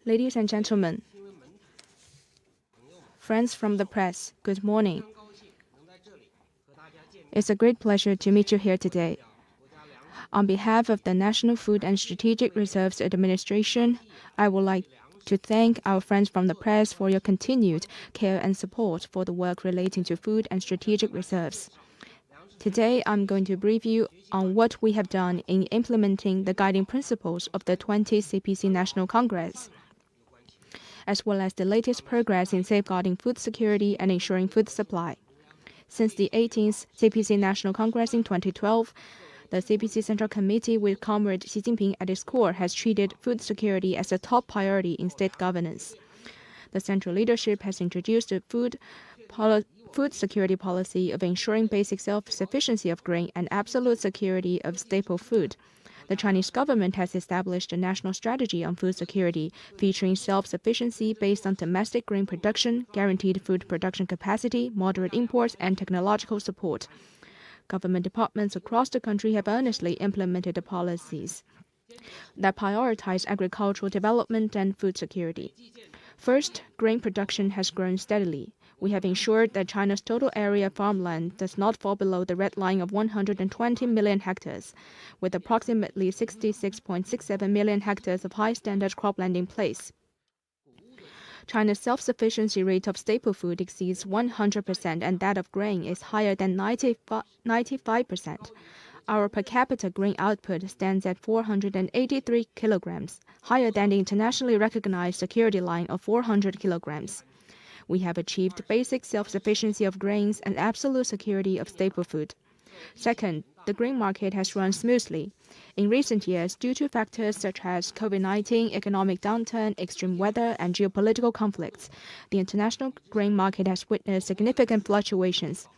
Ladies and gentlemen, friends from the press, good morning. It's a great pleasure to meet you here today. On behalf of the National Food and Strategic Reserves Administration, I would like to thank our friends from the press for your continued care and support for the work relating to food and strategic reserves. Today, I'm going to brief you on what we have done in implementing the guiding principles of the 20th CPC National Congress, as well as the latest progress in safeguarding food security and ensuring food supply. Since the 18th CPC National Congress in 2012, the CPC Central Committee with Comrade Xi Jinping at its core has treated food security as a top priority in state governance. The central leadership has introduced a food security policy of ensuring basic self-sufficiency of grain and absolute security of staple food. The Chinese government has established a national strategy on food security, featuring self-sufficiency based on domestic grain production, guaranteed food production capacity, moderate imports, and technological support. Government departments across the country have earnestly implemented the policies that prioritize agricultural development and food security. First, grain production has grown steadily. We have ensured that China's total area of farmland does not fall below the red line of 120 million hectares, with approximately 66.67 million hectares of high-standard cropland in place. China's self-sufficiency rate of staple food exceeds 100%, and that of grain is higher than 95%. Our per capita grain output stands at 483 kilograms, higher than the internationally recognized security line of 400 kilograms. We have achieved basic self-sufficiency of grains and absolute security of staple food. Second, the grain market has run smoothly. In recent years, due to factors such as COVID-19, economic downturn, extreme weather, and geopolitical conflicts, the international grain market has witnessed significant fluctuations.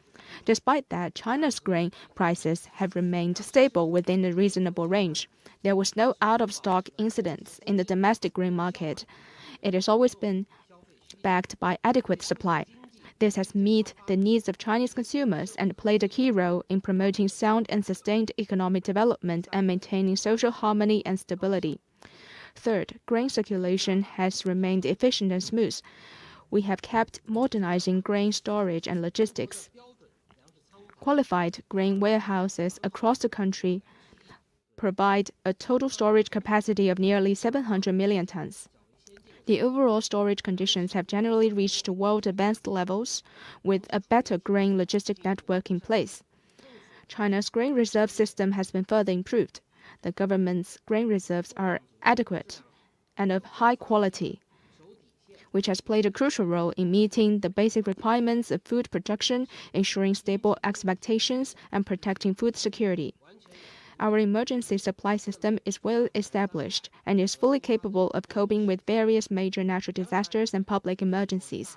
Despite that, China's grain prices have remained stable within a reasonable range. There was no out-of-stock incidents in the domestic grain market. It has always been backed by adequate supply. This has met the needs of Chinese consumers and played a key role in promoting sound and sustained economic development and maintaining social harmony and stability. Third, grain circulation has remained efficient and smooth. We have kept modernizing grain storage and logistics. Qualified grain warehouses across the country provide a total storage capacity of nearly 700 million tons. The overall storage conditions have generally reached world advanced levels, with a better grain logistic network in place. China's grain reserve system has been further improved. The government's grain reserves are adequate and of high quality, which has played a crucial role in meeting the basic requirements of food production, ensuring stable expectations, and protecting food security. Our emergency supply system is well established and is fully capable of coping with various major natural disasters and public emergencies.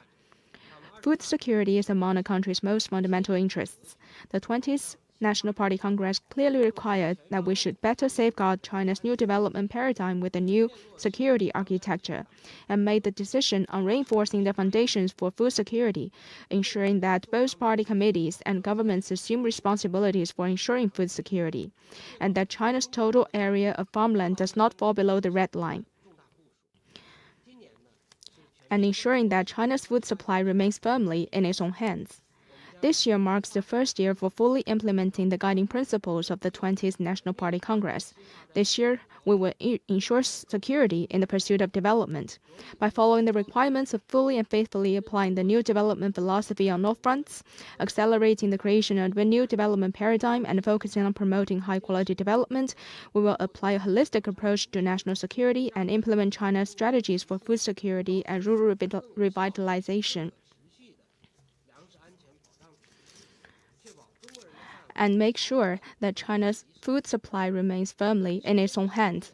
Food security is among the country's most fundamental interests. The 20th National Party Congress clearly required that we should better safeguard China's new development paradigm with a new security architecture, and made the decision on reinforcing the foundations for food security, ensuring that both party committees and governments assume responsibilities for ensuring food security, and that China's total area of farmland does not fall below the red line, and ensuring that China's food supply remains firmly in its own hands. This year marks the first year for fully implementing the guiding principles of the 20th National Party Congress. This year, we will ensure security in the pursuit of development. By following the requirements of fully and faithfully applying the new development philosophy on all fronts, accelerating the creation of a new development paradigm, and focusing on promoting high-quality development, we will apply a holistic approach to national security and implement China's strategies for food security and rural revitalization, and make sure that China's food supply remains firmly in its own hands.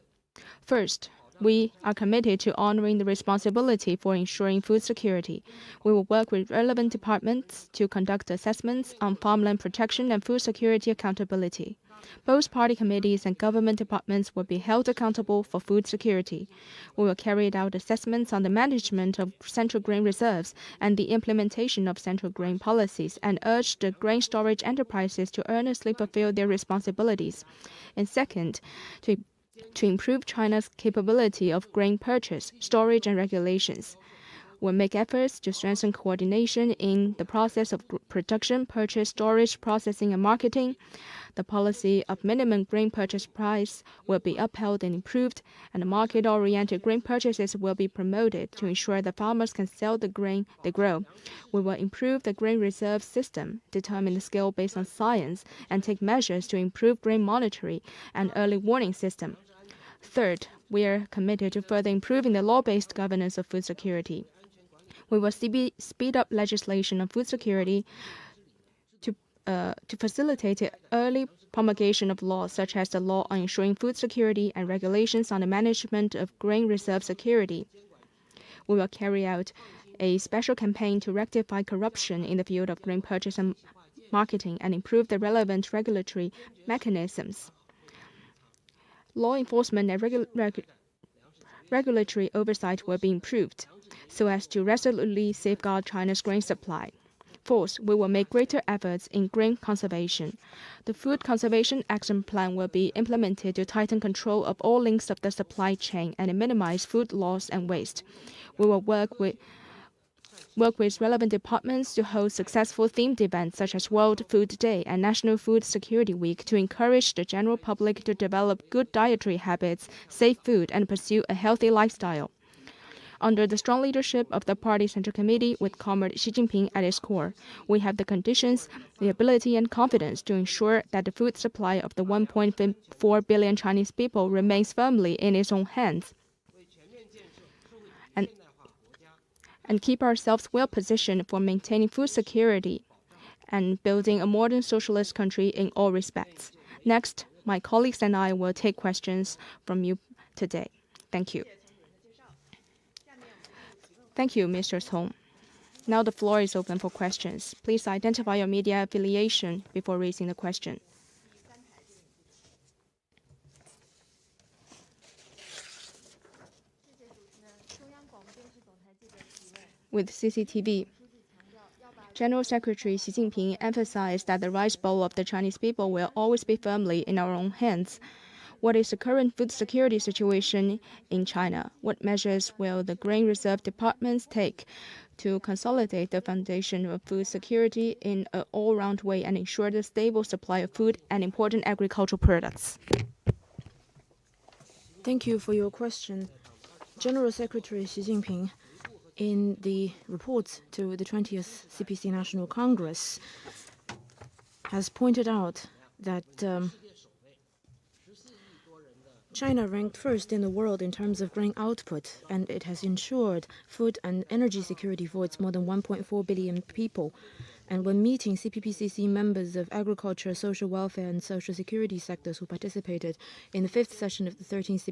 First, we are committed to honoring the responsibility for ensuring food security. We will work with relevant departments to conduct assessments on farmland protection and food security accountability. Both party committees and government departments will be held accountable for food security. We will carry out assessments on the management of central grain reserves and the implementation of central grain policies, and urge the grain storage enterprises to earnestly fulfill their responsibilities. And second, to to improve China's capability of grain purchase, storage, and regulations. We'll make efforts to strengthen coordination in the process of production, purchase, storage, processing, and marketing. The policy of minimum grain purchase price will be upheld and improved, and market-oriented grain purchases will be promoted to ensure that farmers can sell the grain they grow. We will improve the grain reserve system, determine the scale based on science, and take measures to improve grain monitoring and early warning system. Third, we are committed to further improving the law-based governance of food security. We will speed up legislation on food security to facilitate the early promulgation of laws such as the law on ensuring food security and regulations on the management of grain reserve security. We will carry out a special campaign to rectify corruption in the field of grain purchase and marketing and improve the relevant regulatory mechanisms. Law enforcement and regulatory oversight will be improved so as to resolutely safeguard China's grain supply. Fourth, we will make greater efforts in grain conservation. The Food Conservation Action Plan will be implemented to tighten control of all links of the supply chain and minimize food loss and waste. We will work with relevant departments to hold successful themed events such as World Food Day and National Food Security Week to encourage the general public to develop good dietary habits, save food, and pursue a healthy lifestyle. Under the strong leadership of the Party Central Committee with Comrade Xi Jinping at its core, we have the conditions, the ability, and confidence to ensure that the food supply of the 1.4 billion Chinese people remains firmly in its own hands, and keep ourselves well positioned for maintaining food security and building a modern socialist country in all respects. Next, my colleagues and I will take questions from you today. Thank you. Thank you, Mr. Cong. Now the floor is open for questions. Please identify your media affiliation before raising the question. With CCTV, General Secretary Xi Jinping emphasized that the rice bowl of the Chinese people will always be firmly in our own hands. What is the current food security situation in China? What measures will the grain reserve departments take to consolidate the foundation of food security in an all-round way and ensure the stable supply of food and important agricultural products? Thank you for your question. General Secretary Xi Jinping, in the report to the 20th CPC National Congress, has pointed out that China ranked first in the world in terms of grain output, and it has ensured food and energy security for its more than 1.4 billion people. And when meeting CPPCC members of agriculture, social welfare, and social security sectors who participated in the 5th session of the 13th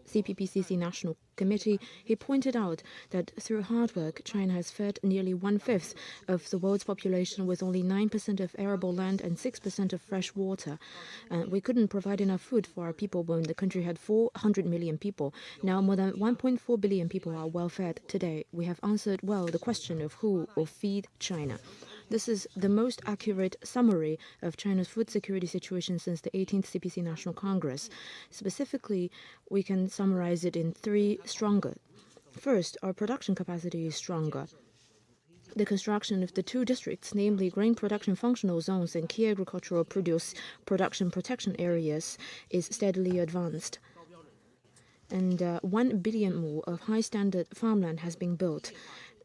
CPPCC National Committee, he pointed out that through hard work, China has fed nearly 1/5 of the world's population with only 9% of arable land and 6% of fresh water. And we couldn't provide enough food for our people when the country had 400 million people. Now more than 1.4 billion people are well fed today. We have answered well the question of who will feed China. This is the most accurate summary of China's food security situation since the 18th CPC National Congress. Specifically, we can summarize it in 3 stronger. First, our production capacity is stronger. The construction of the 2 districts, namely grain production functional zones and key agricultural produce production protection areas, is steadily advanced. And 1 billion mu of high-standard farmland has been built.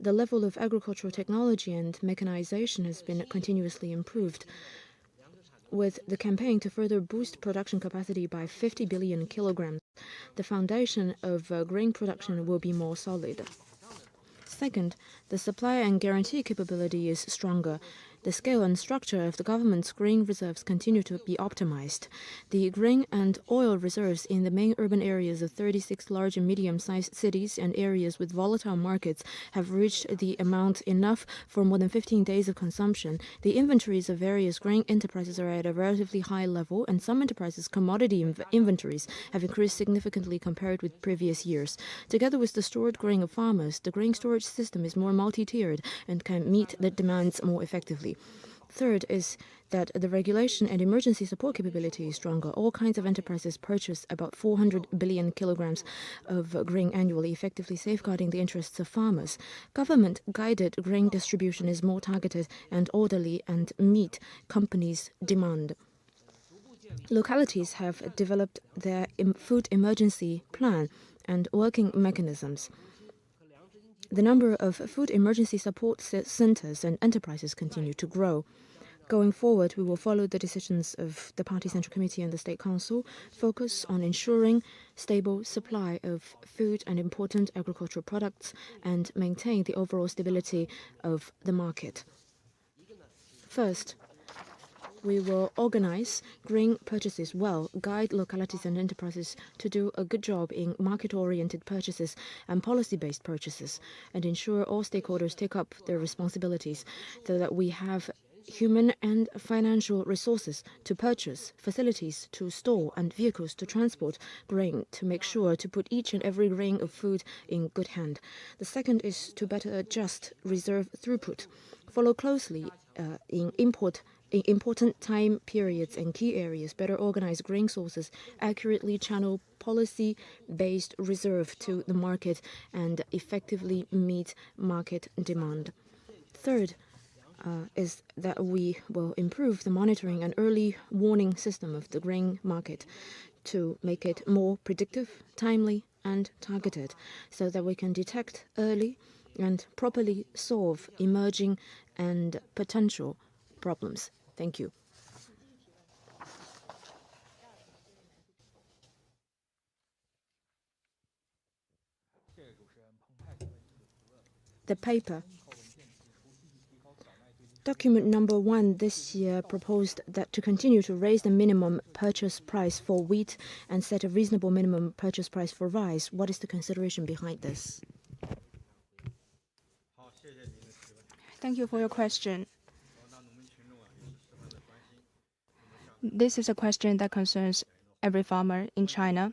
The level of agricultural technology and mechanization has been continuously improved. With the campaign to further boost production capacity by 50 billion kilograms, the foundation of grain production will be more solid. Second, the supply and guarantee capability is stronger. The scale and structure of the government's grain reserves continue to be optimized. The grain and oil reserves in the main urban areas of 36 large and medium-sized cities and areas with volatile markets have reached the amount enough for more than 15 days of consumption. The inventories of various grain enterprises are at a relatively high level, and some enterprises' commodity inventories have increased significantly compared with previous years. Together with the stored grain of farmers, the grain storage system is more multi-tiered and can meet the demands more effectively. Third is that the regulation and emergency support capability is stronger. All kinds of enterprises purchase about 400 billion kilograms of grain annually, effectively safeguarding the interests of farmers. Government-guided grain distribution is more targeted and orderly and meet companies' demand. Localities have developed their food emergency plan and working mechanisms. The number of food emergency support centers and enterprises continue to grow. Going forward, we will follow the decisions of the Party Central Committee and the State Council, focus on ensuring stable supply of food and important agricultural products, and maintain the overall stability of the market. First, we will organize grain purchases well, guide localities and enterprises to do a good job in market-oriented purchases and policy-based purchases, and ensure all stakeholders take up their responsibilities so that we have human and financial resources to purchase, facilities to store, and vehicles to transport grain to make sure to put each and every grain of food in good hand. The second is to better adjust reserve throughput, follow closely in important time periods and key areas, better organize grain sources, accurately channel policy-based reserve to the market, and effectively meet market demand. Third, is that we will improve the monitoring and early warning system of the grain market to make it more predictive, timely, and targeted, so that we can detect early and properly solve emerging and potential problems. Thank you. The paper. Document number 1 this year proposed that to continue to raise the minimum purchase price for wheat and set a reasonable minimum purchase price for rice. What is the consideration behind this? Thank you for your question. This is a question that concerns every farmer in China.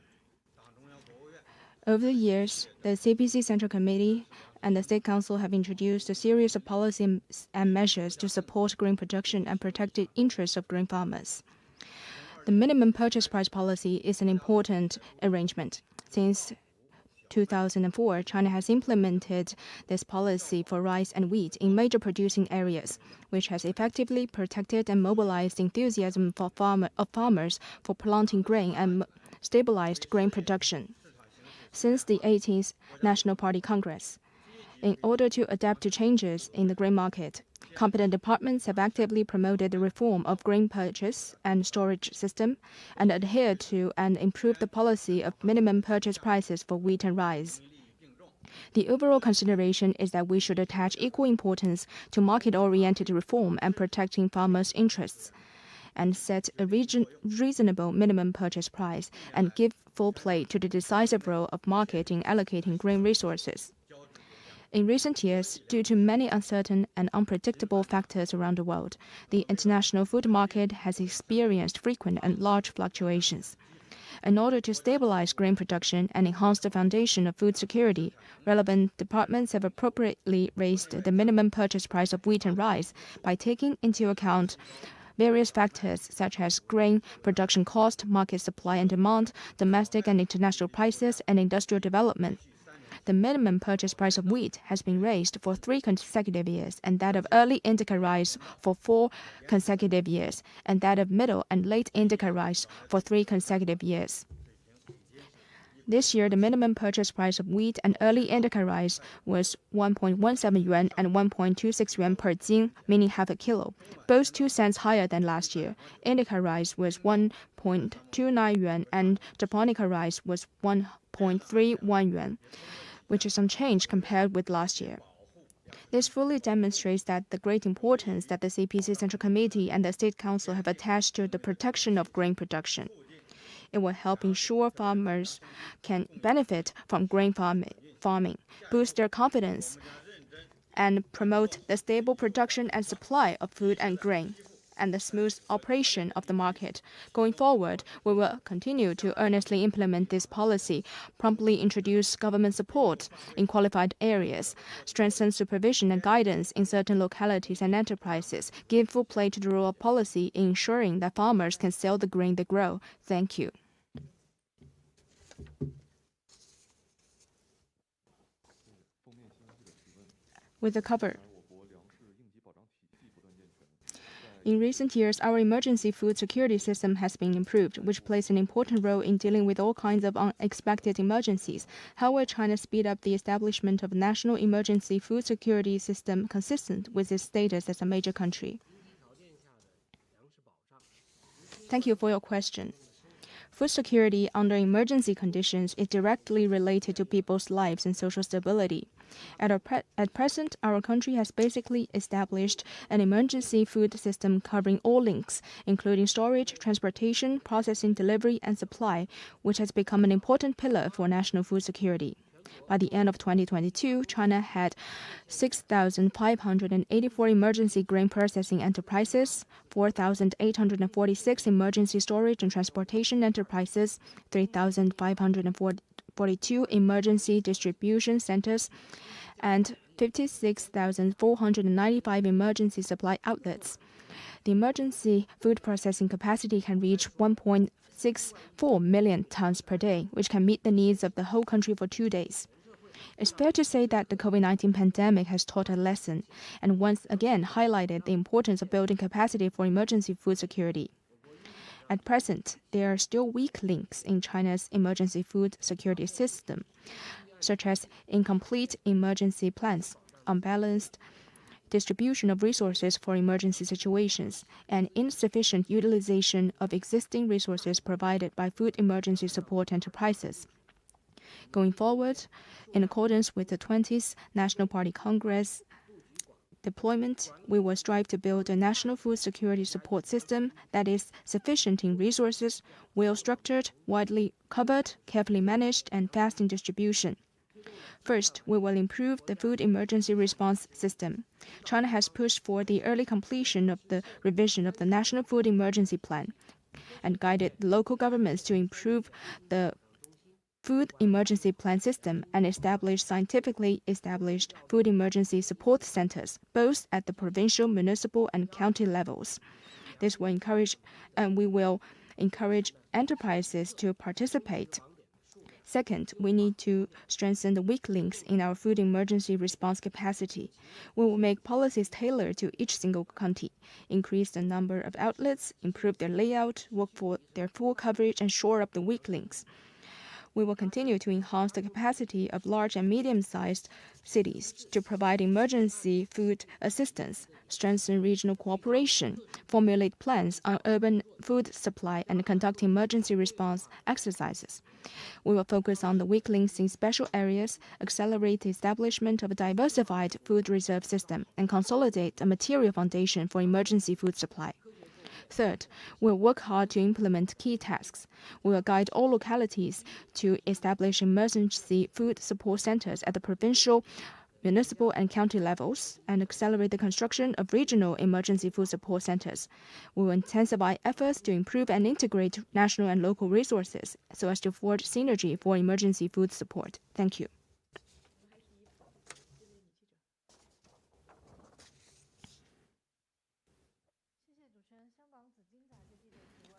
Over the years, the CPC Central Committee and the State Council have introduced a series of policies and measures to support grain production and protect the interests of grain farmers. The minimum purchase price policy is an important arrangement. Since 2004, China has implemented this policy for rice and wheat in major producing areas, which has effectively protected and mobilized enthusiasm of farmers for planting grain and stabilized grain production. Since the 18th National Party Congress, in order to adapt to changes in the grain market, competent departments have actively promoted the reform of grain purchase and storage system and adhered to and improved the policy of minimum purchase prices for wheat and rice. The overall consideration is that we should attach equal importance to market-oriented reform and protecting farmers' interests, and set a reasonable minimum purchase price and give full play to the decisive role of market in allocating grain resources. In recent years, due to many uncertain and unpredictable factors around the world, the international food market has experienced frequent and large fluctuations. In order to stabilize grain production and enhance the foundation of food security, relevant departments have appropriately raised the minimum purchase price of wheat and rice by taking into account various factors such as grain production cost, market supply and demand, domestic and international prices, and industrial development. The minimum purchase price of wheat has been raised for 3 consecutive years, and that of early indica rice for 4 consecutive years, and that of middle and late indica rice for 3 consecutive years. This year, the minimum purchase price of wheat and early indica rice was 1.17 yuan and 1.26 yuan per jing, meaning half a kilo, both 2 cents higher than last year. Indica rice was 1.29 yuan and japonica rice was 1.31 yuan, which is unchanged compared with last year. This fully demonstrates that the great importance that the CPC Central Committee and the State Council have attached to the protection of grain production. It will help ensure farmers can benefit from grain farming, boost their confidence, and promote the stable production and supply of food and grain, and the smooth operation of the market. Going forward, we will continue to earnestly implement this policy, promptly introduce government support in qualified areas, strengthen supervision and guidance in certain localities and enterprises, give full play to the rural policy in ensuring that farmers can sell the grain they grow. Thank you. With the cover. In recent years, our emergency food security system has been improved, which plays an important role in dealing with all kinds of unexpected emergencies. How will China speed up the establishment of a national emergency food security system consistent with its status as a major country? Thank you for your question. Food security under emergency conditions is directly related to people's lives and social stability. At present, our country has basically established an emergency food system covering all links, including storage, transportation, processing, delivery, and supply, which has become an important pillar for national food security. By the end of 2022, China had 6,584 emergency grain processing enterprises, 4,846 emergency storage and transportation enterprises, 3,542 emergency distribution centers, and 56,495 emergency supply outlets. The emergency food processing capacity can reach 1.64 million tons per day, which can meet the needs of the whole country for 2 days. It's fair to say that the COVID-19 pandemic has taught a lesson and once again highlighted the importance of building capacity for emergency food security. At present, there are still weak links in China's emergency food security system, such as incomplete emergency plans, unbalanced distribution of resources for emergency situations, and insufficient utilization of existing resources provided by food emergency support enterprises. Going forward, in accordance with the 20th National Party Congress deployment, we will strive to build a national food security support system that is sufficient in resources, well-structured, widely covered, carefully managed, and fast in distribution. First, we will improve the food emergency response system. China has pushed for the early completion of the revision of the National Food Emergency Plan and guided local governments to improve the food emergency plan system and establish scientifically established food emergency support centers, both at the provincial, municipal, and county levels. This will encourage, and we will encourage enterprises to participate. Second, we need to strengthen the weak links in our food emergency response capacity. We will make policies tailored to each single county, increase the number of outlets, improve their layout, work for their full coverage, and shore up the weak links. We will continue to enhance the capacity of large and medium-sized cities to provide emergency food assistance, strengthen regional cooperation, formulate plans on urban food supply, and conduct emergency response exercises. We will focus on the weak links in special areas, accelerate the establishment of a diversified food reserve system, and consolidate a material foundation for emergency food supply. Third, we'll work hard to implement key tasks. We will guide all localities to establish emergency food support centers at the provincial, municipal, and county levels, and accelerate the construction of regional emergency food support centers. We will intensify efforts to improve and integrate national and local resources so as to forge synergy for emergency food support. Thank you.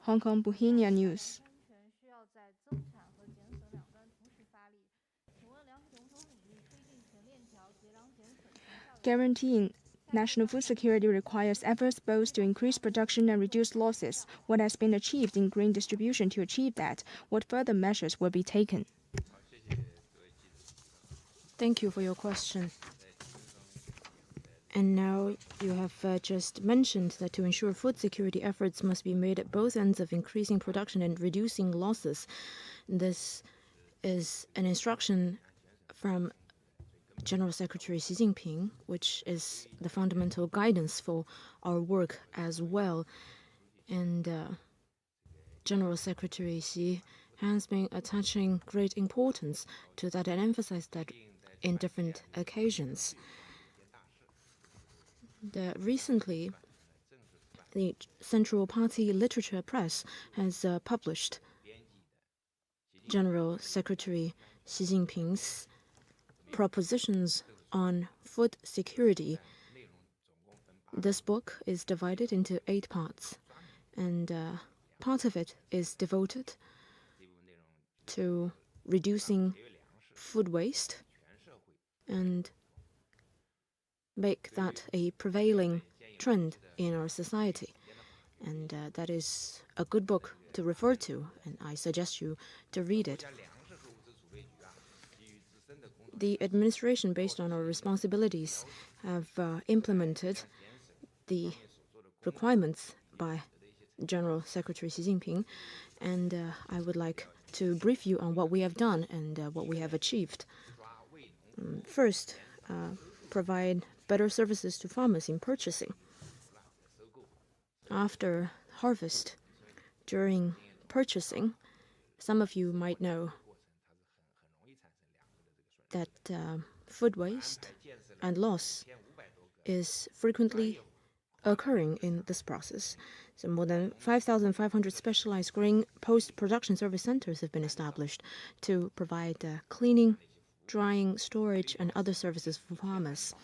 Hong Kong Bohemia News. Guaranteeing national food security requires efforts both to increase production and reduce losses. What has been achieved in grain distribution to achieve that? What further measures will be taken? Thank you for your question. And now you have just mentioned that to ensure food security, efforts must be made at both ends of increasing production and reducing losses. This is an instruction from General Secretary Xi Jinping, which is the fundamental guidance for our work as well. And General Secretary Xi has been attaching great importance to that and emphasized that in different occasions. Recently, the Central Party Literature Press has published General Secretary Xi Jinping's propositions on food security. This book is divided into 8 parts, and part of it is devoted to reducing food waste and make that a prevailing trend in our society. And that is a good book to refer to, and I suggest you to read it. The administration, based on our responsibilities, have implemented the requirements by General Secretary Xi Jinping, and I would like to brief you on what we have done and what we have achieved. First, provide better services to farmers in purchasing. After harvest, during purchasing, some of you might know that food waste and loss is frequently occurring in this process. So more than 5,500 specialized grain post-production service centers have been established to provide cleaning, drying, storage, and other services for farmers.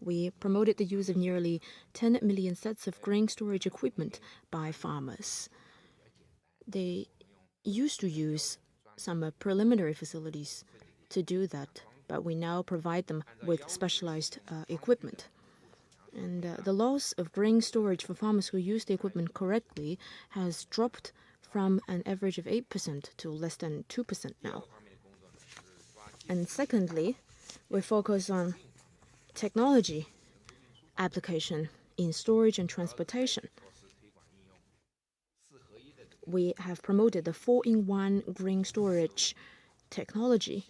We promoted the use of nearly 10 million sets of grain storage equipment by farmers. They used to use some preliminary facilities to do that, but we now provide them with specialized equipment. And the loss of grain storage for farmers who use the equipment correctly has dropped from an average of 8% to less than 2% now. And secondly, we focus on technology application in storage and transportation. We have promoted the 4-in-1 grain storage technology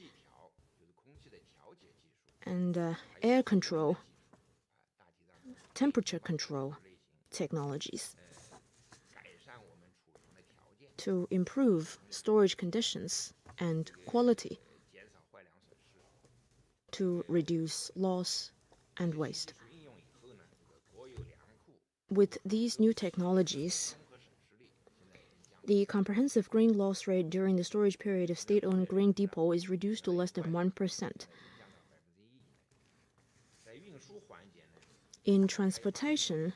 and air control, temperature control technologies to improve storage conditions and quality, to reduce loss and waste. With these new technologies, the comprehensive grain loss rate during the storage period of state-owned grain depot is reduced to less than 1%. In transportation,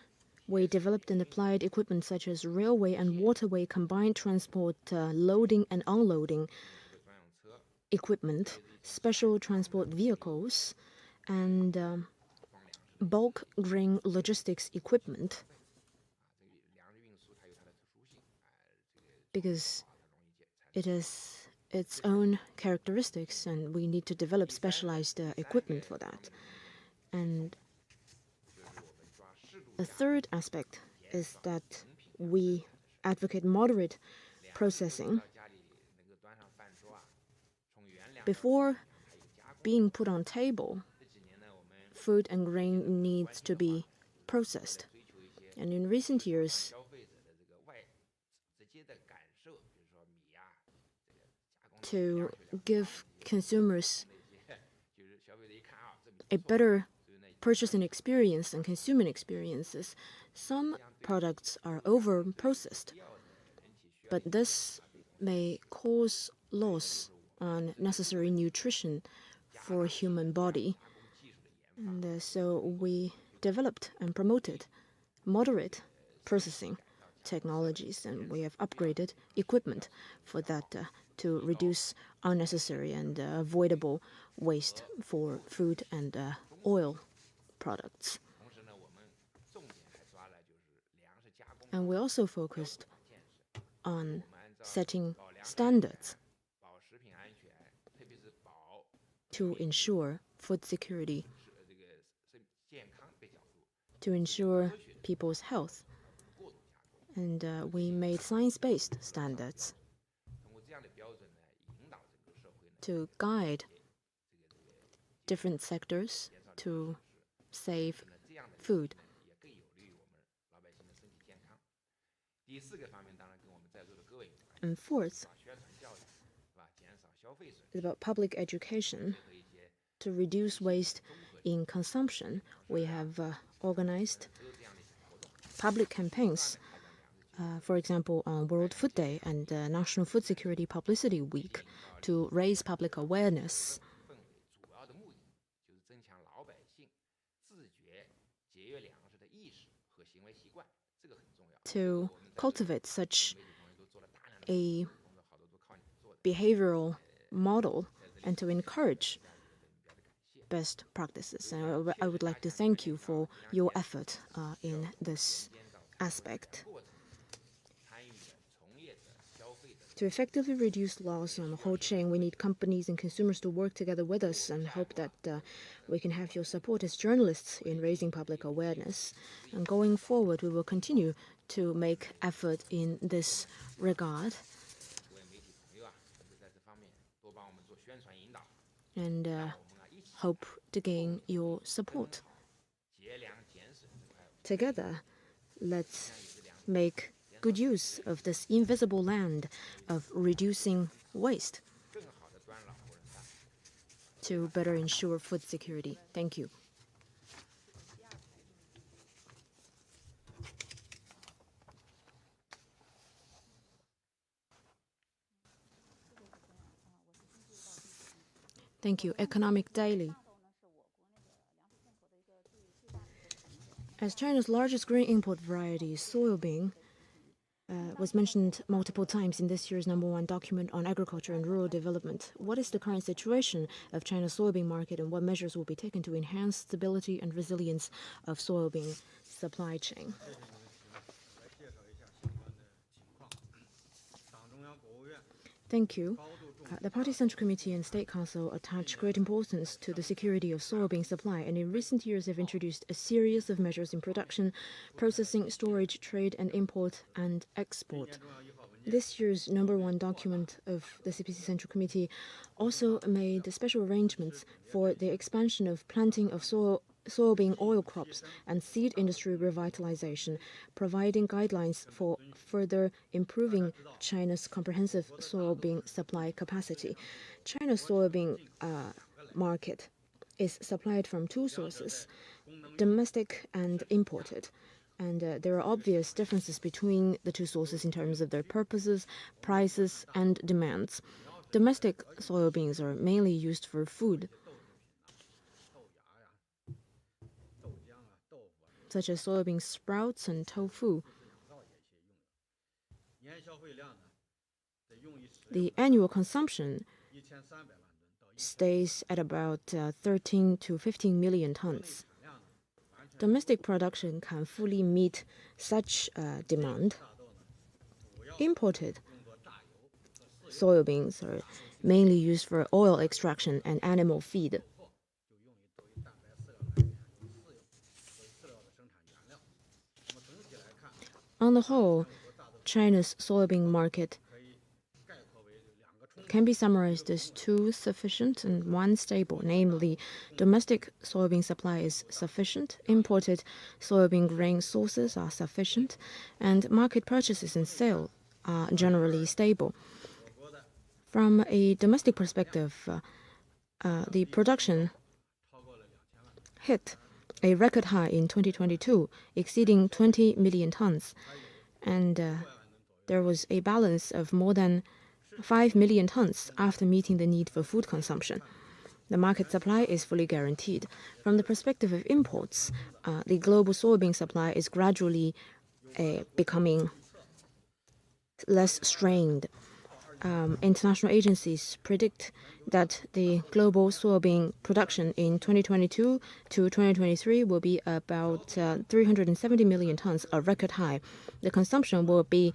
we developed and applied equipment such as railway and waterway combined transport loading and unloading equipment, special transport vehicles, and bulk grain logistics equipment, because it has its own characteristics and we need to develop specialized equipment for that. And the third aspect is that we advocate moderate processing. Before being put on table, food and grain needs to be processed. And in recent years, to give consumers a better purchasing experience and consuming experiences, some products are over-processed, but this may cause loss on necessary nutrition for human body. And so we developed and promoted moderate processing technologies, and we have upgraded equipment for that to reduce unnecessary and avoidable waste for food and oil products. And we also focused on setting standards to ensure food security, to ensure people's health. And we made science-based standards to guide different sectors to save food. And fourth, is about public education. To reduce waste in consumption, we have organized public campaigns, for example, on World Food Day and National Food Security Publicity Week, to raise public awareness, to cultivate such a behavioral model and to encourage best practices. And I would like to thank you for your effort in this aspect. To effectively reduce loss on the whole chain, we need companies and consumers to work together with us, and hope that we can have your support as journalists in raising public awareness. And going forward, we will continue to make effort in this regard. And hope to gain your support. Together, let's make good use of this invisible land of reducing waste to better ensure food security. Thank you. Thank you. Economic Daily. As China's largest grain import variety, soybean, was mentioned multiple times in this year's #1 document on agriculture and rural development. What is the current situation of China's soybean market, and what measures will be taken to enhance stability and resilience of soybean supply chain? Thank you. The Party Central Committee and State Council attach great importance to the security of soybean supply, and in recent years have introduced a series of measures in production, processing, storage, trade, and import and export. This year's #1 document of the CPC Central Committee also made special arrangements for the expansion of planting of soybean oil crops and seed industry revitalization, providing guidelines for further improving China's comprehensive soybean supply capacity. China's soybean market is supplied from two sources, domestic and imported. And there are obvious differences between the two sources in terms of their purposes, prices, and demands. Domestic soybeans are mainly used for food, such as soybean sprouts and tofu. The annual consumption stays at about 13 to 15 million tons. Domestic production can fully meet such demand. Imported soybeans are mainly used for oil extraction and animal feed. On the whole, China's soybean market can be summarized as two sufficient and one stable, namely, domestic soybean supply is sufficient, imported soybean grain sources are sufficient, and market purchases and sale are generally stable. From a domestic perspective, the production hit a record high in 2022, exceeding 20 million tons, and there was a balance of more than 5 million tons after meeting the need for food consumption. The market supply is fully guaranteed. From the perspective of imports, the global soybean supply is gradually becoming less strained. International agencies predict that the global soybean production in 2022 to 2023 will be about 370 million tons, a record high. The consumption will be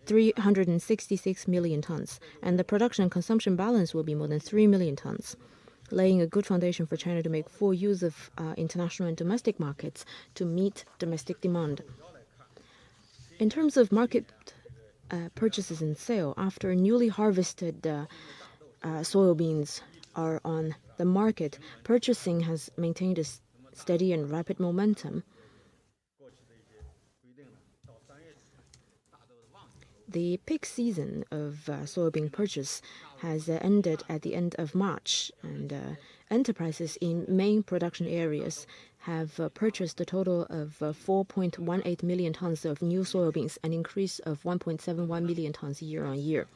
366 million tons, and the production and consumption balance will be more than 3 million tons, laying a good foundation for China to make full use of international and domestic markets to meet domestic demand. In terms of market purchases and sale, after newly harvested soybeans are on the market, purchasing has maintained a steady and rapid momentum. The peak season of soybean purchase has ended at the end of March, and enterprises in main production areas have purchased a total of 4.18 million tons of new soybeans, an increase of 1.71 million tons year on year.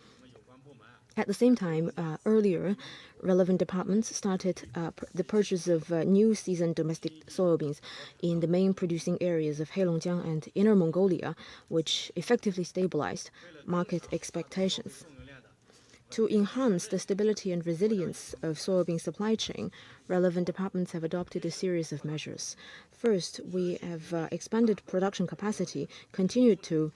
At the same time, earlier, relevant departments started the purchase of new season domestic soybeans in the main producing areas of Heilongjiang and Inner Mongolia, which effectively stabilized market expectations. To enhance the stability and resilience of soybean supply chain, relevant departments have adopted a series of measures. First, we have expanded production capacity, continued to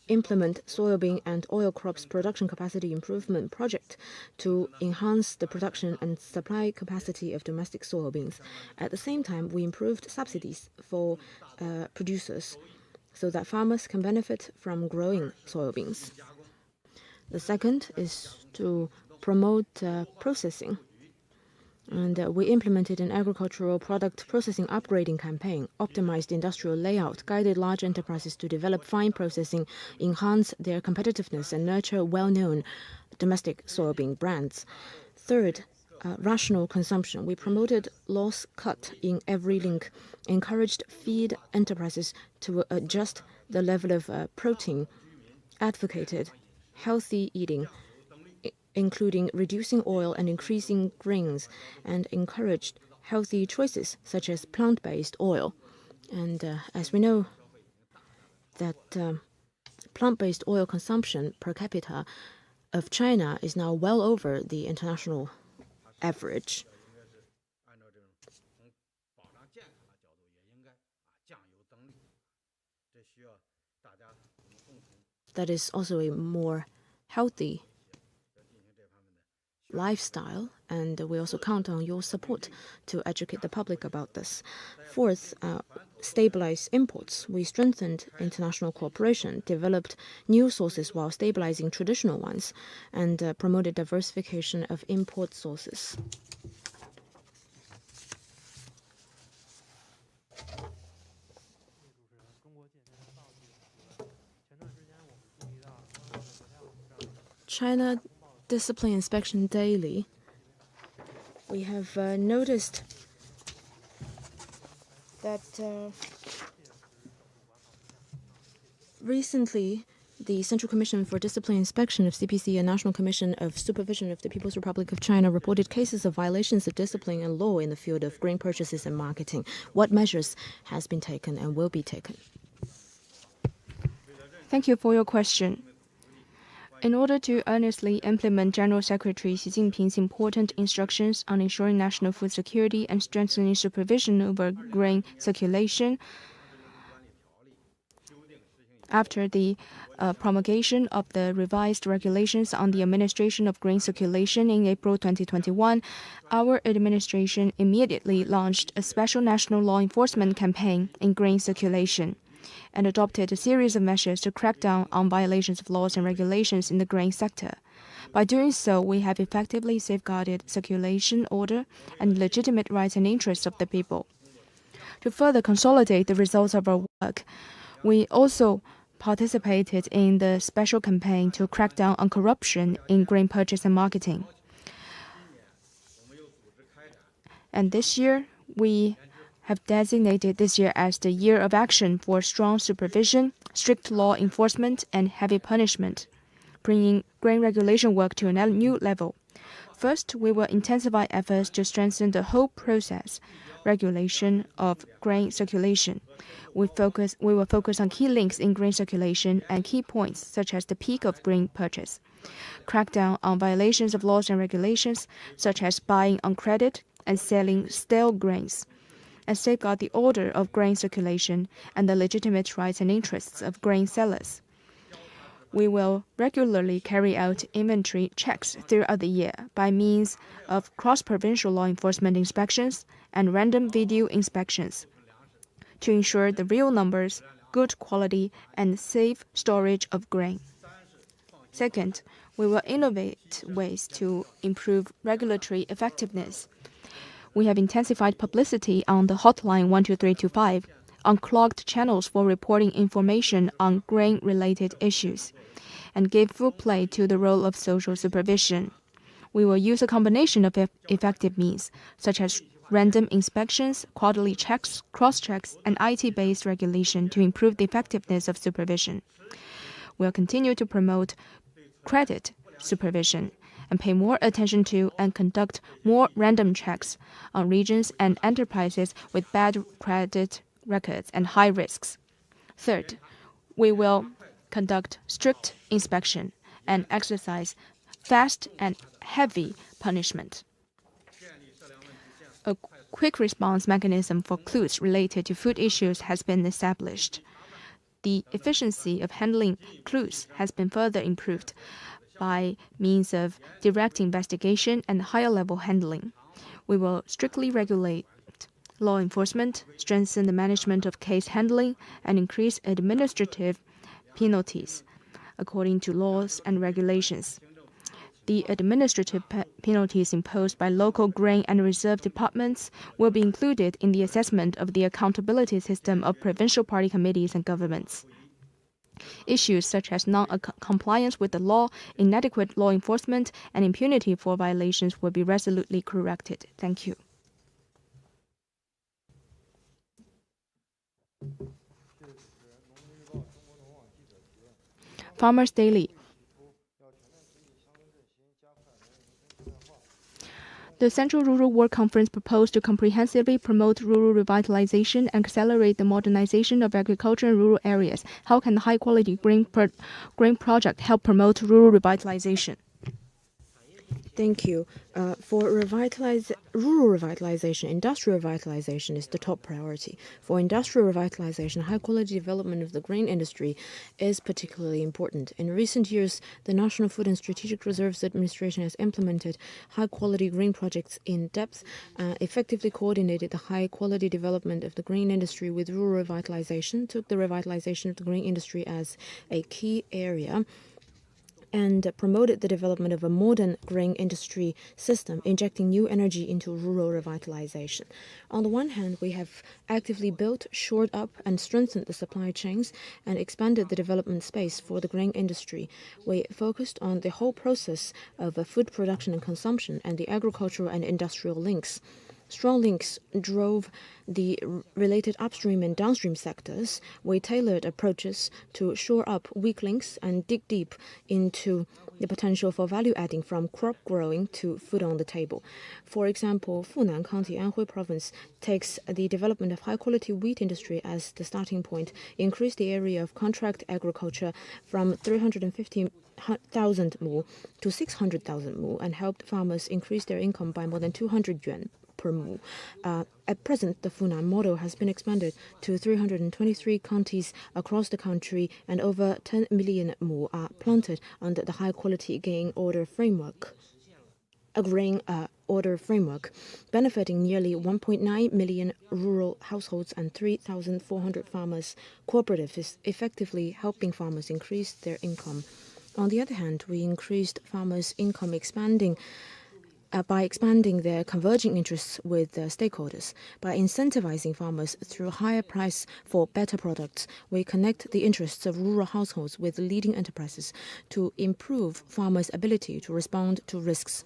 implement soybean and oil crops production capacity improvement project to enhance the production and supply capacity of domestic soybeans. At the same time, we improved subsidies for producers so that farmers can benefit from growing soybeans. The second is to promote processing. And we implemented an agricultural product processing upgrading campaign, optimized industrial layout, guided large enterprises to develop fine processing, enhance their competitiveness, and nurture well-known domestic soybean brands. Third, rational consumption. We promoted loss cut in every link, encouraged feed enterprises to adjust the level of protein, advocated healthy eating, including reducing oil and increasing grains, and encouraged healthy choices such as plant-based oil. And as we know, that plant-based oil consumption per capita of China is now well over the international average. That is also a more healthy lifestyle, and we also count on your support to educate the public about this. Fourth, stabilize imports. We strengthened international cooperation, developed new sources while stabilizing traditional ones, and promoted diversification of import sources. China Discipline Inspection Daily. We have noticed that recently the Central Commission for Discipline Inspection of CPC and National Commission of Supervision of the People's Republic of China reported cases of violations of discipline and law in the field of grain purchases and marketing. What measures has been taken and will be taken? Thank you for your question. In order to earnestly implement General Secretary Xi Jinping's important instructions on ensuring national food security and strengthening supervision over grain circulation, after the promulgation of the revised regulations on the administration of grain circulation in April 2021, our administration immediately launched a special national law enforcement campaign in grain circulation and adopted a series of measures to crack down on violations of laws and regulations in the grain sector. By doing so, we have effectively safeguarded circulation order and legitimate rights and interests of the people. To further consolidate the results of our work, we also participated in the special campaign to crack down on corruption in grain purchase and marketing. And this year, we have designated this year as the year of action for strong supervision, strict law enforcement, and heavy punishment, bringing grain regulation work to a new level. First, we will intensify efforts to strengthen the whole process, regulation of grain circulation. We will focus on key links in grain circulation and key points such as the peak of grain purchase. Crack down on violations of laws and regulations such as buying on credit and selling stale grains, and safeguard the order of grain circulation and the legitimate rights and interests of grain sellers. We will regularly carry out inventory checks throughout the year by means of cross-provincial law enforcement inspections and random video inspections to ensure the real numbers, good quality, and safe storage of grain. Second, we will innovate ways to improve regulatory effectiveness. We have intensified publicity on the hotline 12325, unclogged channels for reporting information on grain-related issues, and give full play to the role of social supervision. We will use a combination of effective means, such as random inspections, quarterly checks, cross-checks, and IT-based regulation to improve the effectiveness of supervision. We'll continue to promote credit supervision and pay more attention to and conduct more random checks on regions and enterprises with bad credit records and high risks. Third, we will conduct strict inspection and exercise fast and heavy punishment. A quick response mechanism for clues related to food issues has been established. The efficiency of handling clues has been further improved by means of direct investigation and higher level handling. We will strictly regulate law enforcement, strengthen the management of case handling, and increase administrative penalties according to laws and regulations. The administrative penalties imposed by local grain and reserve departments will be included in the assessment of the accountability system of provincial party committees and governments. Issues such as non-compliance with the law, inadequate law enforcement, and impunity for violations will be resolutely corrected. Thank you. Farmers Daily. The Central Rural Work Conference proposed to comprehensively promote rural revitalization and accelerate the modernization of agriculture in rural areas. How can the high-quality grain project help promote rural revitalization? Thank you. For rural revitalization, industrial revitalization is the top priority. For industrial revitalization, high-quality development of the grain industry is particularly important. In recent years, the National Food and Strategic Reserves Administration has implemented high-quality grain projects in depth, effectively coordinated the high-quality development of the grain industry with rural revitalization, took the revitalization of the grain industry as a key area, and promoted the development of a modern grain industry system, injecting new energy into rural revitalization. On the one hand, we have actively built, shored up, and strengthened the supply chains and expanded the development space for the grain industry. We focused on the whole process of food production and consumption and the agricultural and industrial links. Strong links drove the related upstream and downstream sectors. We tailored approaches to shore up weak links and dig deep into the potential for value adding from crop growing to food on the table. For example, Funan County, Anhui Province takes the development of high-quality wheat industry as the starting point, increased the area of contract agriculture from 350,000 mu to 600,000 mu, and helped farmers increase their income by more than 200 yuan per mu. At present, the Funan model has been expanded to 323 counties across the country, and over 10 million mu are planted under the high-quality grain order framework, benefiting nearly 1.9 million rural households and 3,400 farmers. Cooperative is effectively helping farmers increase their income. On the other hand, we increased farmers' income by expanding their converging interests with stakeholders. By incentivizing farmers through higher price for better products, we connect the interests of rural households with leading enterprises to improve farmers' ability to respond to risks,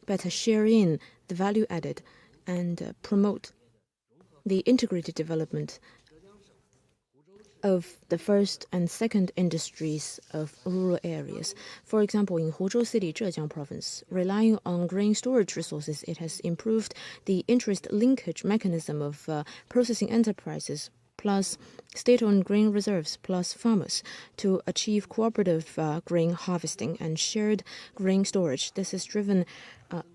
better share in the value added, and promote the integrated development of the first and second industries of rural areas. For example, in Huzhou City, Zhejiang Province, relying on grain storage resources, it has improved the interest linkage mechanism of processing enterprises plus state-owned grain reserves plus farmers to achieve cooperative grain harvesting and shared grain storage. This has driven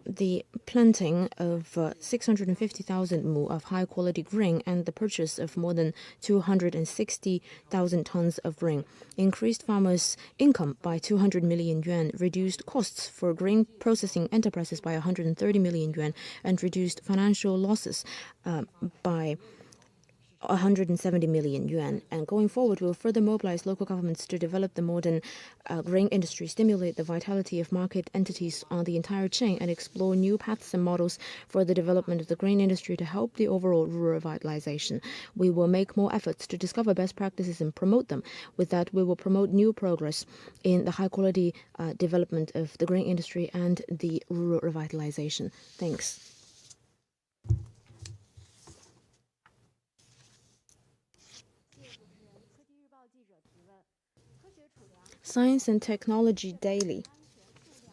the planting of 650,000 mu of high-quality grain and the purchase of more than 260,000 tons of grain, increased farmers' income by 200 million yuan, reduced costs for grain processing enterprises by 130 million yuan, and reduced financial losses by 170 million yuan. And going forward, we will further mobilize local governments to develop the modern grain industry, stimulate the vitality of market entities on the entire chain, and explore new paths and models for the development of the grain industry to help the overall rural revitalization. We will make more efforts to discover best practices and promote them. With that, we will promote new progress in the high-quality development of the grain industry and the rural revitalization. Thanks. Science and Technology Daily.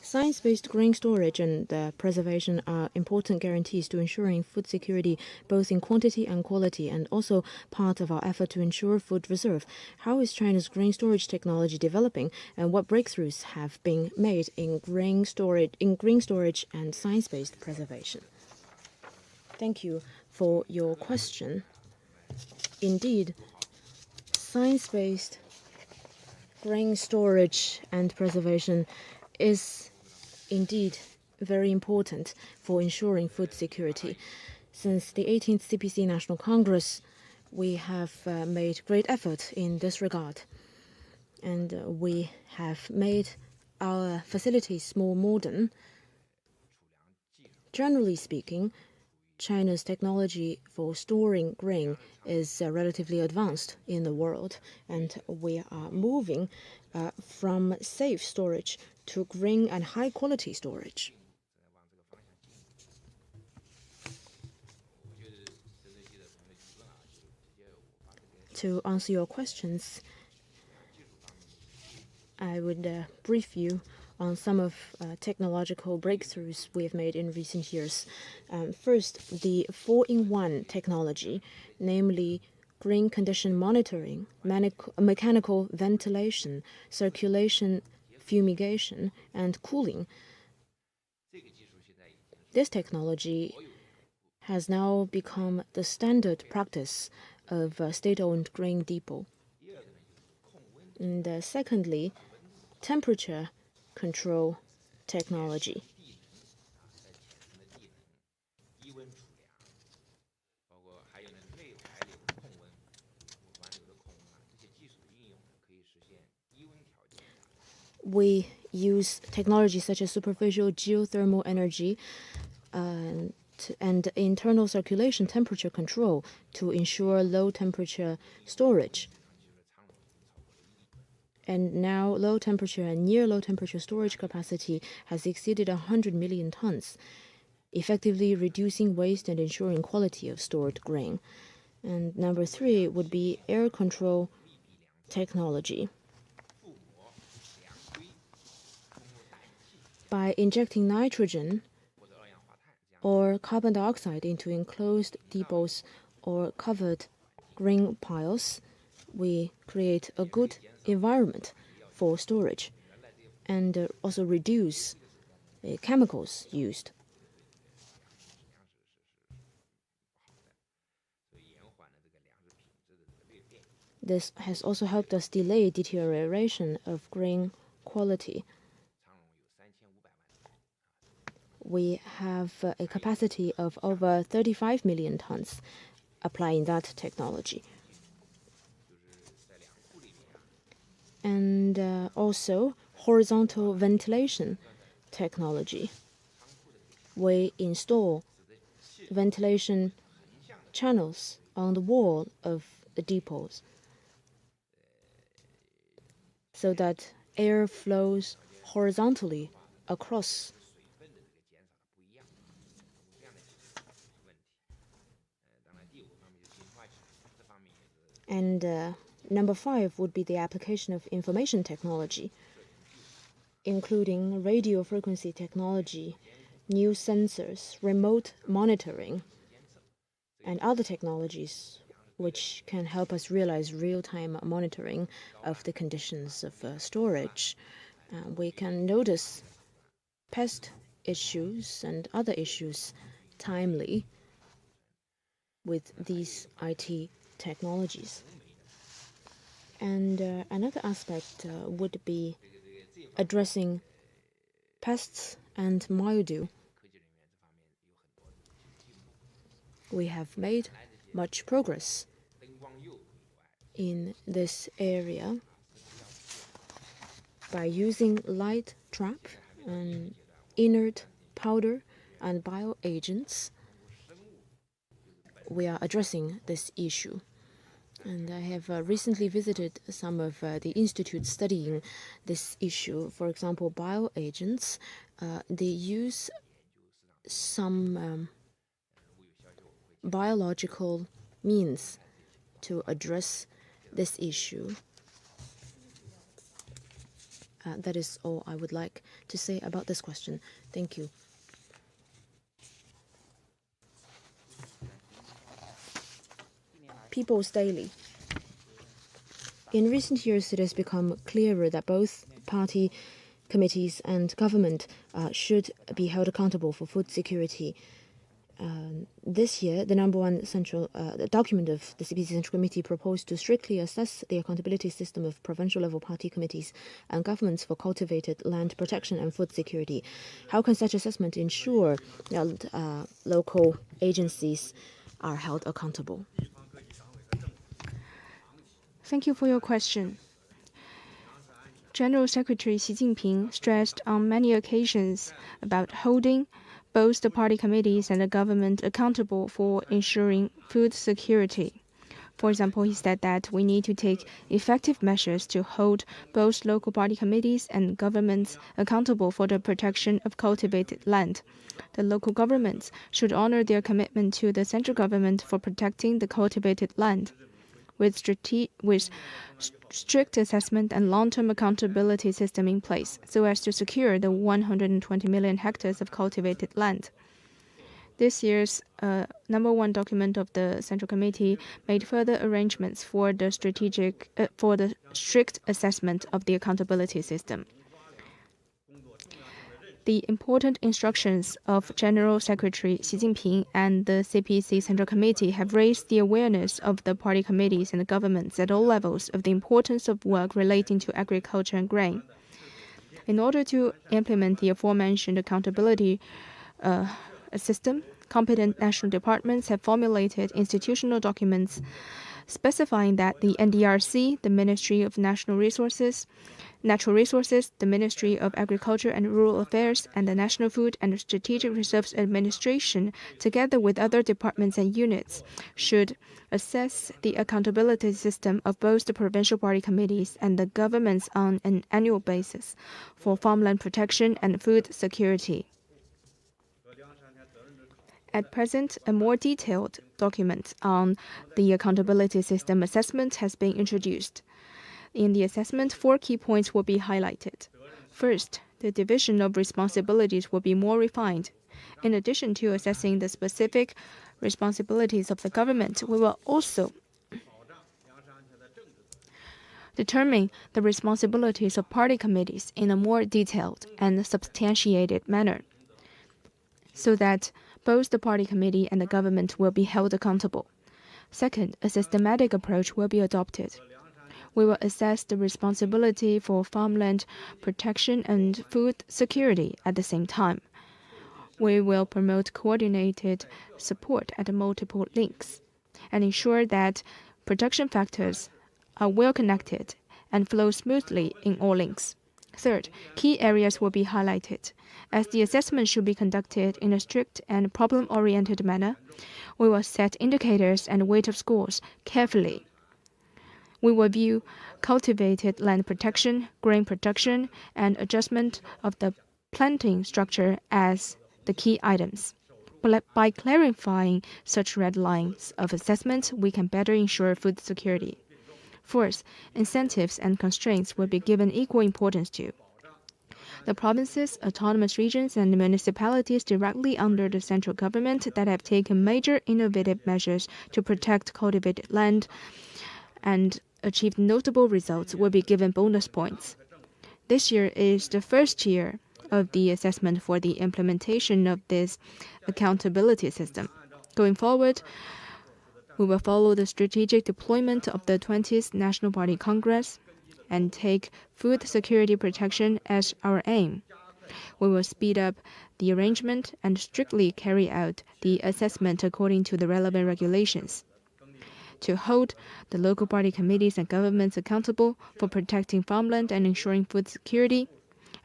Science-based grain storage and preservation are important guarantees to ensuring food security both in quantity and quality, and also part of our effort to ensure food reserve. How is China's grain storage technology developing, and what breakthroughs have been made in grain storage and science-based preservation? Thank you for your question. Indeed, science-based grain storage and preservation is indeed very important for ensuring food security. Since the 18th CPC National Congress, we have made great effort in this regard, and we have made our facilities more modern. Generally speaking, China's technology for storing grain is relatively advanced in the world, and we are moving from safe storage to grain and high-quality storage. To answer your questions, I would brief you on some of technological breakthroughs we have made in recent years. First, the 4-in-1 technology, namely grain condition monitoring, mechanical ventilation, circulation, fumigation, and cooling. This technology has now become the standard practice of state-owned grain depot. And secondly, temperature control technology. We use technology such as superficial geothermal energy and internal circulation temperature control to ensure low temperature storage. And now low temperature and near low temperature storage capacity has exceeded 100 million tons, effectively reducing waste and ensuring quality of stored grain. And number 3 would be air control technology. By injecting nitrogen or carbon dioxide into enclosed depots or covered grain piles, we create a good environment for storage and also reduce chemicals used. This has also helped us delay deterioration of grain quality. We have a capacity of over 35 million tons applying that technology. And also horizontal ventilation technology. We install ventilation channels on the wall of the depots so that air flows horizontally across. And number 5 would be the application of information technology, including radio frequency technology, new sensors, remote monitoring, and other technologies which can help us realize real-time monitoring of the conditions of storage. We can notice pest issues and other issues timely with these IT technologies. And another aspect would be addressing pests and mildew. We have made much progress in this area by using light trap and inert powder and bioagents. We are addressing this issue. And I have recently visited some of the institutes studying this issue. For example, bioagents, they use some biological means to address this issue. That is all I would like to say about this question. Thank you. People's Daily. In recent years, it has become clearer that both party committees and government should be held accountable for food security. This year, the number one central document of the CPC Central Committee proposed to strictly assess the accountability system of provincial level party committees and governments for cultivated land protection and food security. How can such assessment ensure that local agencies are held accountable? Thank you for your question. General Secretary Xi Jinping stressed on many occasions about holding both the party committees and the government accountable for ensuring food security. For example, he said that we need to take effective measures to hold both local party committees and governments accountable for the protection of cultivated land. The local governments should honor their commitment to the central government for protecting the cultivated land. With strict assessment and long-term accountability system in place so as to secure the 120 million hectares of cultivated land. This year's number one document of the Central Committee made further arrangements for the strict assessment of the accountability system. The important instructions of General Secretary Xi Jinping and the CPC Central Committee have raised the awareness of the party committees and the governments at all levels of the importance of work relating to agriculture and grain. In order to implement the aforementioned accountability system, competent national departments have formulated institutional documents specifying that the NDRC, the Ministry of Natural Resources, the Ministry of Agriculture and Rural Affairs, and the National Food and Strategic Reserves Administration, together with other departments and units, should assess the accountability system of both the provincial party committees and the governments on an annual basis for farmland protection and food security. At present, a more detailed document on the accountability system assessment has been introduced. In the assessment, 4 key points will be highlighted. First, the division of responsibilities will be more refined. In addition to assessing the specific responsibilities of the government, we will also determine the responsibilities of party committees in a more detailed and substantiated manner, so that both the party committee and the government will be held accountable. Second, a systematic approach will be adopted. We will assess the responsibility for farmland protection and food security at the same time. We will promote coordinated support at multiple links and ensure that production factors are well connected and flow smoothly in all links. Third, key areas will be highlighted. As the assessment should be conducted in a strict and problem-oriented manner, we will set indicators and weight-of scores carefully. We will view cultivated land protection, grain production, and adjustment of the planting structure as the key items. But by clarifying such red lines of assessment, we can better ensure food security. Fourth, incentives and constraints will be given equal importance to. The provinces, autonomous regions, and municipalities directly under the central government that have taken major innovative measures to protect cultivated land and achieved notable results will be given bonus points. This year is the first year of the assessment for the implementation of this accountability system. Going forward, we will follow the strategic deployment of the 20th National Party Congress and take food security protection as our aim. We will speed up the arrangement and strictly carry out the assessment according to the relevant regulations. to hold the local party committees and governments accountable for protecting farmland and ensuring food security,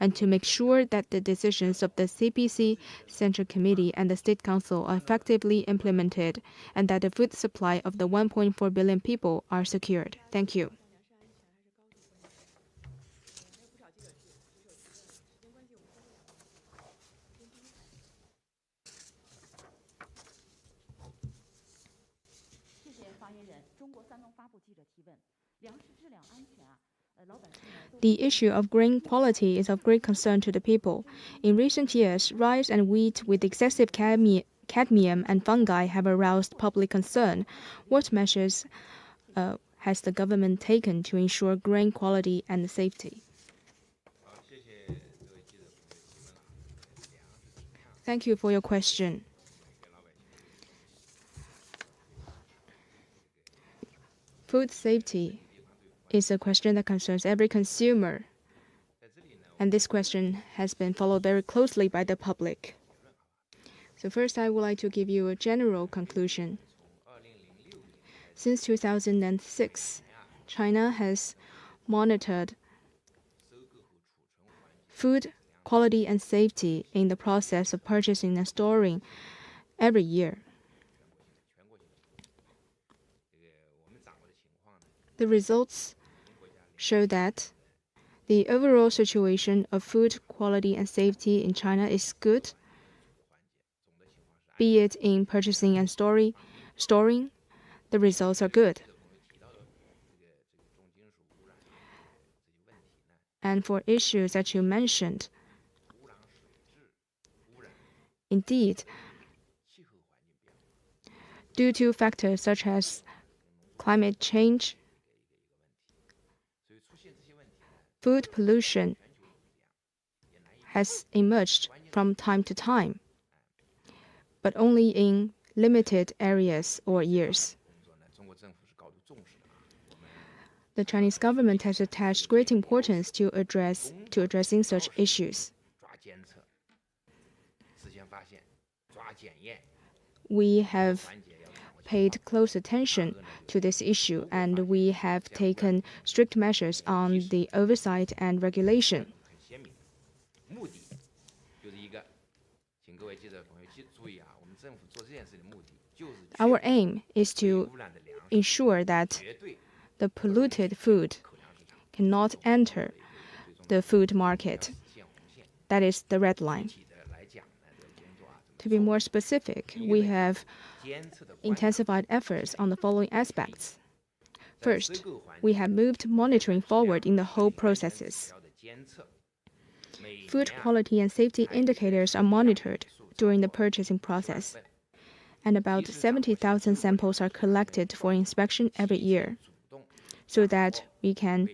and to make sure that the decisions of the CPC Central Committee and the State Council are effectively implemented, and that the food supply of the 1.4 billion people are secured. Thank you. The issue of grain quality is of great concern to the people. In recent years, rice and wheat with excessive cadmium and fungi have aroused public concern. What measures has the government taken to ensure grain quality and safety? Thank you for your question. Food safety is a question that concerns every consumer, and this question has been followed very closely by the public. So first, I would like to give you a general conclusion. Since 2006, China has monitored food quality and safety in the process of purchasing and storing every year. The results show that the overall situation of food quality and safety in China is good, be it in purchasing and storing, the results are good. And for issues that you mentioned, indeed, due to factors such as climate change, food pollution has emerged from time to time, but only in limited areas or years. The Chinese government has attached great importance to addressing such issues. We have paid close attention to this issue, and we have taken strict measures on the oversight and regulation. Our aim is to ensure that the polluted food cannot enter the food market. That is the red line. To be more specific, we have intensified efforts on the following aspects. First, we have moved monitoring forward in the whole processes. Food quality and safety indicators are monitored during the purchasing process, and about 70,000 samples are collected for inspection every year, so that we can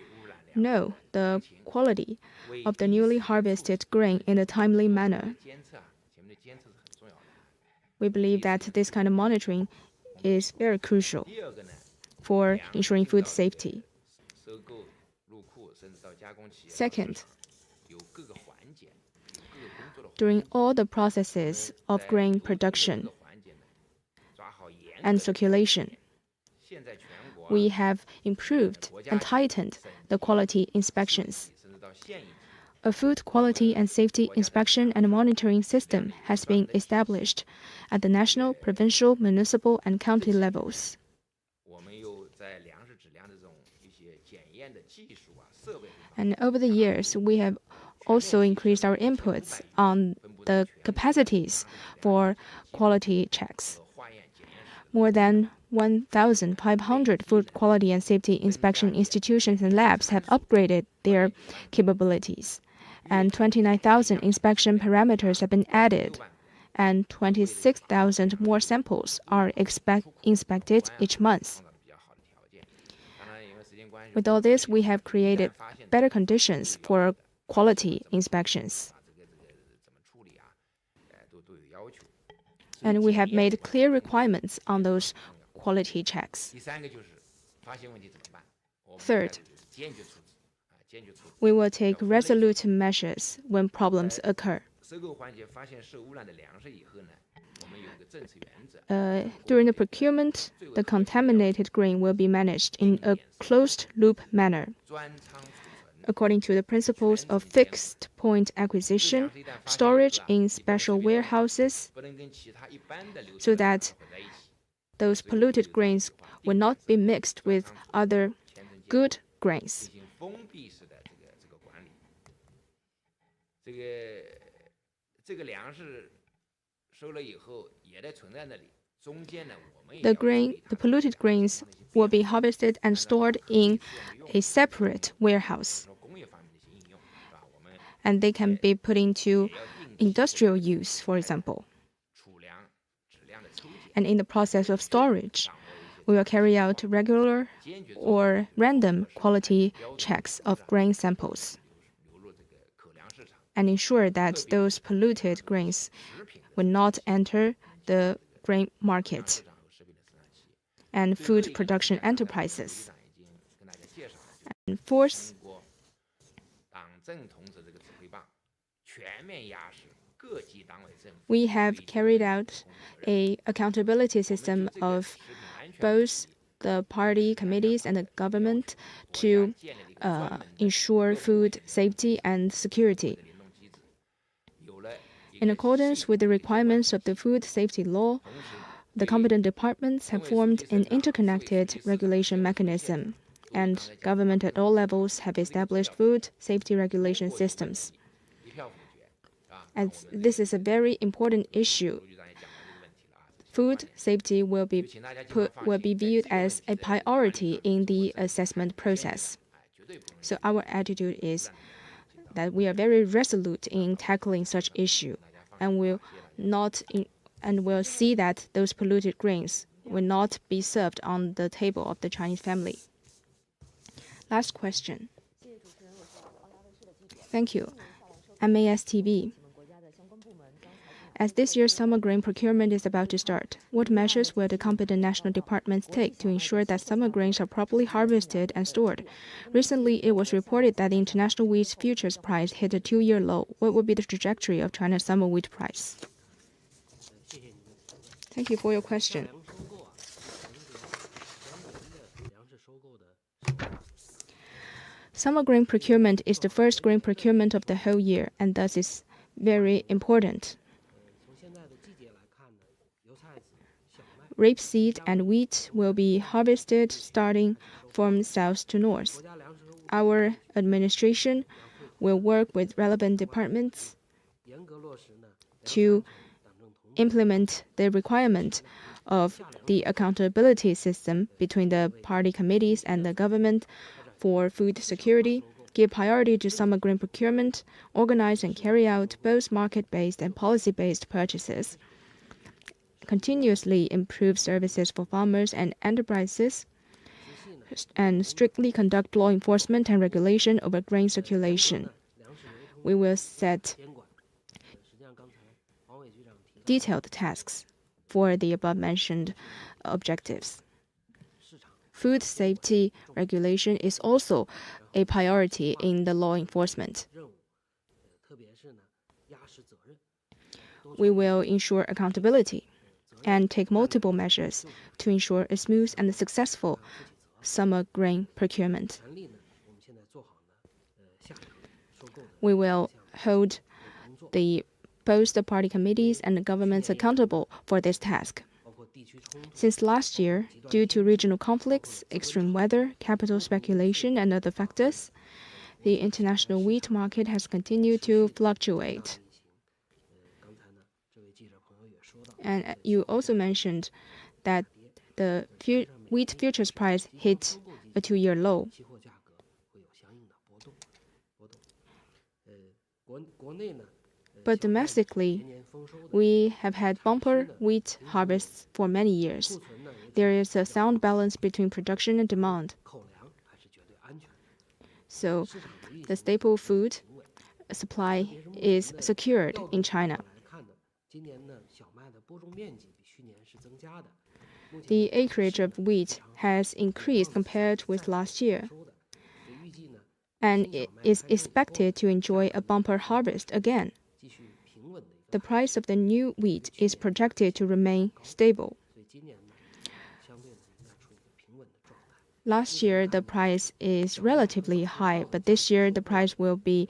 know the quality of the newly harvested grain in a timely manner. We believe that this kind of monitoring is very crucial for ensuring food safety. Second, during all the processes of grain production and circulation, we have improved and tightened the quality inspections. A food quality and safety inspection and monitoring system has been established at the national, provincial, municipal, and county levels. And over the years, we have also increased our inputs on the capacities for quality checks. More than 1,500 food quality and safety inspection institutions and labs have upgraded their capabilities, and 29,000 inspection parameters have been added, and 26,000 more samples are inspected each month. With all this, we have created better conditions for quality inspections. And we have made clear requirements on those quality checks. Third, we will take resolute measures when problems occur. During the procurement, the contaminated grain will be managed in a closed-loop manner, according to the principles of fixed point acquisition, storage in special warehouses, so that those polluted grains will not be mixed with other good grains. The polluted grains will be harvested and stored in a separate warehouse, and they can be put into industrial use, for example. And in the process of storage, we will carry out regular or random quality checks of grain samples and ensure that those polluted grains will not enter the grain market and food production enterprises. And fourth, we have carried out an accountability system of both the party committees and the government to ensure food safety and security. In accordance with the requirements of the food safety law, the competent departments have formed an interconnected regulation mechanism, and government at all levels have established food safety regulation systems. As this is a very important issue, food safety will be viewed as a priority in the assessment process. So our attitude is that we are very resolute in tackling such issue, and will see that those polluted grains will not be served on the table of the Chinese family. Last question. Thank you. MAS TV. As this year's summer grain procurement is about to start, what measures will the competent national departments take to ensure that summer grains are properly harvested and stored? Recently, it was reported that the international wheat futures price hit a 2-year low. What will be the trajectory of China's summer wheat price? Thank you for your question. Summer grain procurement is the first grain procurement of the whole year, and thus is very important. Rapeseed and wheat will be harvested starting from south to north. Our administration will work with relevant departments to implement the requirement of the accountability system between the party committees and the government for food security, give priority to summer grain procurement, organize and carry out both market-based and policy-based purchases, continuously improve services for farmers and enterprises, and strictly conduct law enforcement and regulation over grain circulation. We will set detailed tasks for the above-mentioned objectives. Food safety regulation is also a priority in the law enforcement. We will ensure accountability and take multiple measures to ensure a smooth and successful summer grain procurement. We will hold both the party committees and the governments accountable for this task. Since last year, due to regional conflicts, extreme weather, capital speculation, and other factors, the international wheat market has continued to fluctuate. And you also mentioned that the wheat futures price hit a 2-year low. But domestically, we have had bumper wheat harvests for many years. There is a sound balance between production and demand. So the staple food supply is secured in China. The acreage of wheat has increased compared with last year, and it is expected to enjoy a bumper harvest again. the price of the new wheat is projected to remain stable. Last year, the price is relatively high, but this year the price will be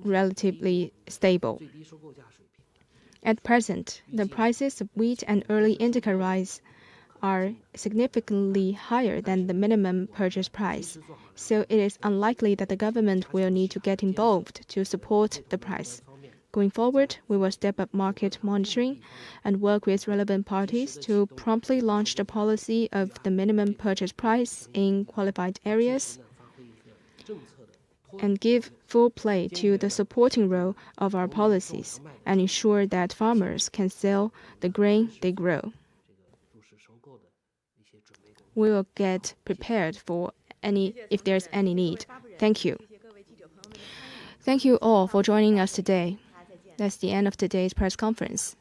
relatively stable. At present, the prices of wheat and early indica rice are significantly higher than the minimum purchase price, so it is unlikely that the government will need to get involved to support the price. Going forward, we will step up market monitoring and work with relevant parties to promptly launch the policy of the minimum purchase price in qualified areas and give full play to the supporting role of our policies and ensure that farmers can sell the grain they grow. We will get prepared for if there's any need. Thank you. Thank you all for joining us today. That's the end of today's press conference.